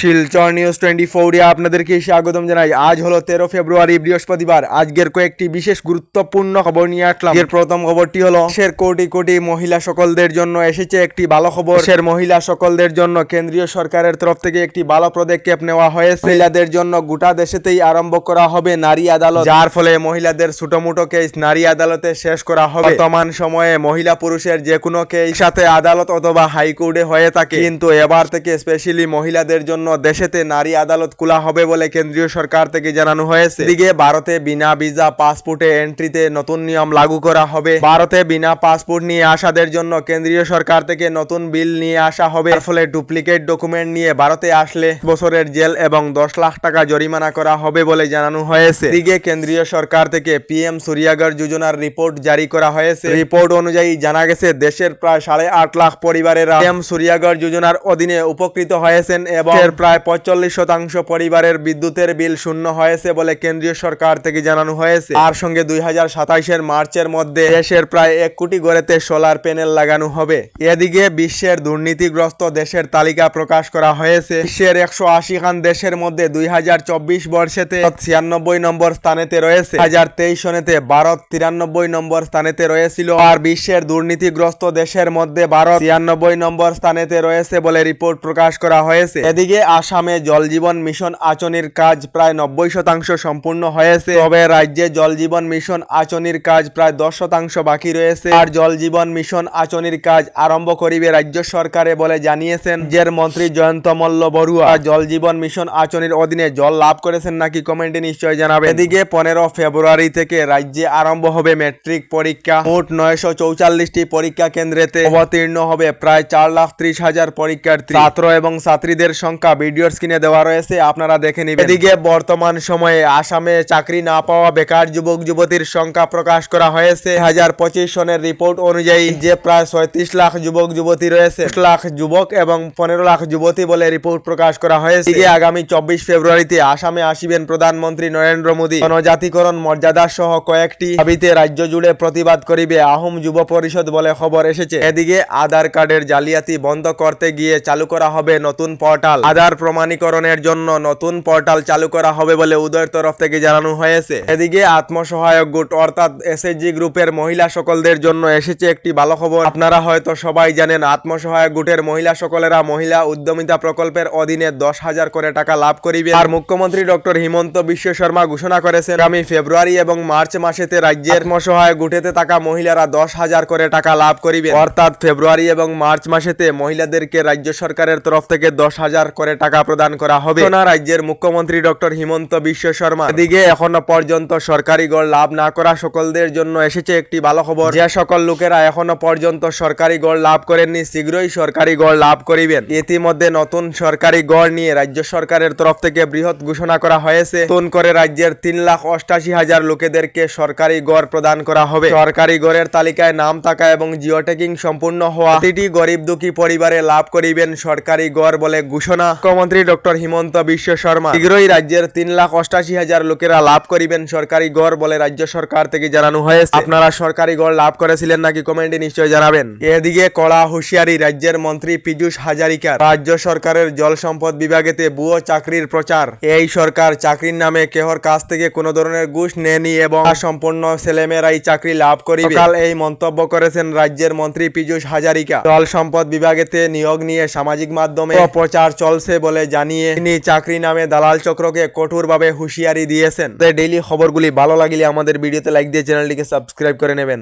Silchar news 24 এ আপনাদেরকে স্বাগতম জানাই। আজ হলো 13 ফেব্রুয়ারি বৃহস্পতিবার। আজকের কয়েকটি বিশেষ গুরুত্বপূর্ণ খবর নিয়ে আসলাম। এর প্রথম খবরটি হলো দেশের কোটি কোটি মহিলা সকলদের জন্য এসেছে একটি ভালো খবর। দেশের মহিলা সকলদের জন্য কেন্দ্রীয় সরকারের তরফ থেকে একটি ভালো পদক্ষেপ নেওয়া হয়েছে। মহিলাদের জন্য গোটা দেশেতেই আরম্ভ করা হবে নারী আদালত, যার ফলে মহিলাদের ছোটমোটো কেস নারী আদালতে শেষ করা হবে। বর্তমান সময়ে মহিলা পুরুষের যে কোনো কেস সাথে আদালত অথবা হাইকোর্টে হয়ে থাকে, কিন্তু এবার থেকে স্পেশালি মহিলাদের জন্য দেশেতে নারী আদালত খোলা হবে বলে কেন্দ্রীয় সরকার থেকে জানানো হয়েছে। এদিকে ভারতে বিনা ভিসা পাসপোর্টে এন্ট্রিতে নতুন নিয়ম লাগু করা হবে। ভারতে বিনা পাসপোর্ট নিয়ে আসাদের জন্য কেন্দ্রীয় সরকার থেকে নতুন বিল নিয়ে আসা হবে। এর ফলে ডুপ্লিকেট ডকুমেন্ট নিয়ে ভারতে আসলে বছরের জেল এবং 10 লাখ টাকা জরিমানা করা হবে বলে জানানো হয়েছে। এদিকে কেন্দ্রীয় সরকার থেকে পিএম সূর্যাঘর যোজনার রিপোর্ট জারি করা হয়েছে। রিপোর্ট অনুযায়ী জানা গেছে দেশের প্রায় 8.5 লাখ পরিবারেরা পিএম সূর্যাঘর যোজনার অধীনে উপকৃত হয়েছেন এবং এর প্রায় 45% পরিবারের বিদ্যুতের বিল শূন্য হয়েছে বলে কেন্দ্রীয় সরকার থেকে জানানো হয়েছে। আর সঙ্গে 2027 মার্চের মধ্যে দেশের প্রায় 1 কোটি ঘরেতে সোলার প্যানেল লাগানো হবে। এদিকে বিশ্বের দুর্নীতিগ্রস্ত দেশের তালিকা প্রকাশ করা হয়েছে। বিশ্বের 180 খান দেশের মধ্যে 2024 বর্ষেতে 96 নম্বর স্থানেতে রয়েছে। 2023 সনেতে ভারত 93 নম্বর স্থানেতে রয়েছিল। আর বিশ্বের দুর্নীতিগ্রস্ত দেশের মধ্যে ভারত 96 নম্বর স্থানেতে রয়েছে বলে রিপোর্ট প্রকাশ করা হয়েছে। এদিকে আসামে জল জীবন মিশন আঁচনির কাজ প্রায় 90% সম্পূর্ণ হয়েছে। তবে রাজ্যে জল জীবন মিশন আঁচনির কাজ প্রায় 10% বাকি রয়েছে। আর জল জীবন মিশন আঁচনির কাজ আরম্ভ করিবে রাজ্য সরকারে বলে জানিয়েছেন রাজ্যের মন্ত্রী জয়ন্ত মল্ল বড়ুয়া। জল জীবন মিশন আঁচনির অধীনে জল লাভ করেছেন নাকি কমেন্টে নিশ্চয় জানাবেন। এদিকে 15 ফেব্রুয়ারি থেকে রাজ্যে আরম্ভ হবে মেট্রিক পরীক্ষা। মোট 944টি পরীক্ষা কেন্দ্রেতে অবতীর্ণ হবে প্রায় 4,30,000 পরীক্ষার্থী। ছাত্র এবং ছাত্রীদের সংখ্যা ভিডিওর স্ক্রিনে দেওয়া রয়েছে, আপনারা দেখে নেবেন। এদিকে বর্তমান সময়ে আসামে চাকরি না পাওয়া বেকার যুবক যুবতীর সংখ্যা প্রকাশ করা হয়েছে। 2025 সনের রিপোর্ট অনুযায়ী যে প্রায় 37 লাখ যুবক যুবতী রয়েছে, 10 লাখ যুবক এবং 15 লাখ যুবতী বলে রিপোর্ট প্রকাশ করা হয়েছে। এদিকে আগামী 24 ফেব্রুয়ারিতে আসামে আসিবেন প্রধানমন্ত্রী নরেন্দ্র মোদী। জনজাতিকরণ মর্যাদা সহ কয়েকটি দাবিতে রাজ্য জুড়ে প্রতিবাদ করিবে আহোম যুব পরিষদ বলে খবর এসেছে। এদিকে আধার কার্ডের জালিয়াতি বন্ধ করতে গিয়ে চালু করা হবে নতুন পোর্টাল। আধার প্রমাণীকরণের জন্য নতুন পোর্টাল চালু করা হবে বলে উদয়ের তরফ থেকে জানানো হয়েছে। এদিকে আত্মসহায়ক গুট অর্থাৎ এসএইচজি গ্রুপের মহিলা সকলদের জন্য এসেছে একটি ভালো খবর। আপনারা হয়তো সবাই জানেন আত্মসহায়ক গুটের মহিলা সকলেরা মহিলা উদ্যমিতা প্রকল্পের অধীনে 10,000 করে টাকা লাভ করিবে। আর মুখ্যমন্ত্রী ডক্টর হিমন্ত বিশ্ব শর্মা ঘোষণা করেছেন আগামী ফেব্রুয়ারি এবং মার্চ মাসেতে রাজ্যের আত্মসহায়ক গুটেতে থাকা মহিলারা 10,000 করে টাকা লাভ করিবে। অর্থাৎ ফেব্রুয়ারি এবং মার্চ মাসেতে মহিলাদেরকে রাজ্য সরকারের তরফ থেকে 10,000 করে টাকা প্রদান করা হবে। রাজ্যের মুখ্যমন্ত্রী ডক্টর হিমন্ত বিশ্ব শর্মা। এদিকে এখনো পর্যন্ত সরকারি গড় লাভ না করা সকলদের জন্য এসেছে একটি ভালো খবর। যে সকল লোকেরা এখনো পর্যন্ত সরকারি গড় লাভ করেননি শীঘ্রই সরকারি গড় লাভ করিবেন। ইতিমধ্যে নতুন সরকারি গড় নিয়ে রাজ্য সরকারের তরফ থেকে বৃহৎ ঘোষণা করা হয়েছে। নতুন করে রাজ্যের 3,88,000 লোকেদেরকে সরকারি গড় প্রদান করা হবে। সরকারি গড়ের তালিকায় নাম থাকা এবং জিও ট্যাগিং সম্পূর্ণ হওয়া প্রতিটি গরিব দুঃখী পরিবারে লাভ করিবেন সরকারি গড় বলে ঘোষণা মুখ্যমন্ত্রী ডক্টর হিমন্ত বিশ্ব শর্মা। শীঘ্রই রাজ্যের 3,88,000 লোকেরা লাভ করিবেন সরকারি গড় বলে রাজ্য সরকার থেকে জানানো হয়েছে। আপনারা সরকারি গড় লাভ করেছিলেন নাকি কমেন্টে নিশ্চয় জানাবেন। এদিকে কড়া হুঁশিয়ারি রাজ্যের মন্ত্রী পীযূষ হাজারিকা। রাজ্য সরকারের জল সম্পদ বিভাগেতে ভুয়ো চাকরির প্রচার। এই সরকার চাকরির নামে কেহর কাছ থেকে কোনো ধরনের ঘুষ নেয়নি এবং সম্পূর্ণ ছেলেমেয়েরাই চাকরি লাভ করিবে। কাল এই মন্তব্য করেছেন রাজ্যের মন্ত্রী পীযূষ হাজারিকা। জল সম্পদ বিভাগেতে নিয়োগ নিয়ে সামাজিক মাধ্যমে প্রচার চলছে বলে জানিয়ে তিনি চাকরি নামে দালাল চক্রকে কঠোরভাবে হুঁশিয়ারি দিয়েছেন। ডেইলি খবরগুলি ভালো লাগলে আমাদের ভিডিওতে লাইক দিয়ে চ্যানেলটিকে সাবস্ক্রাইব করে নেবেন।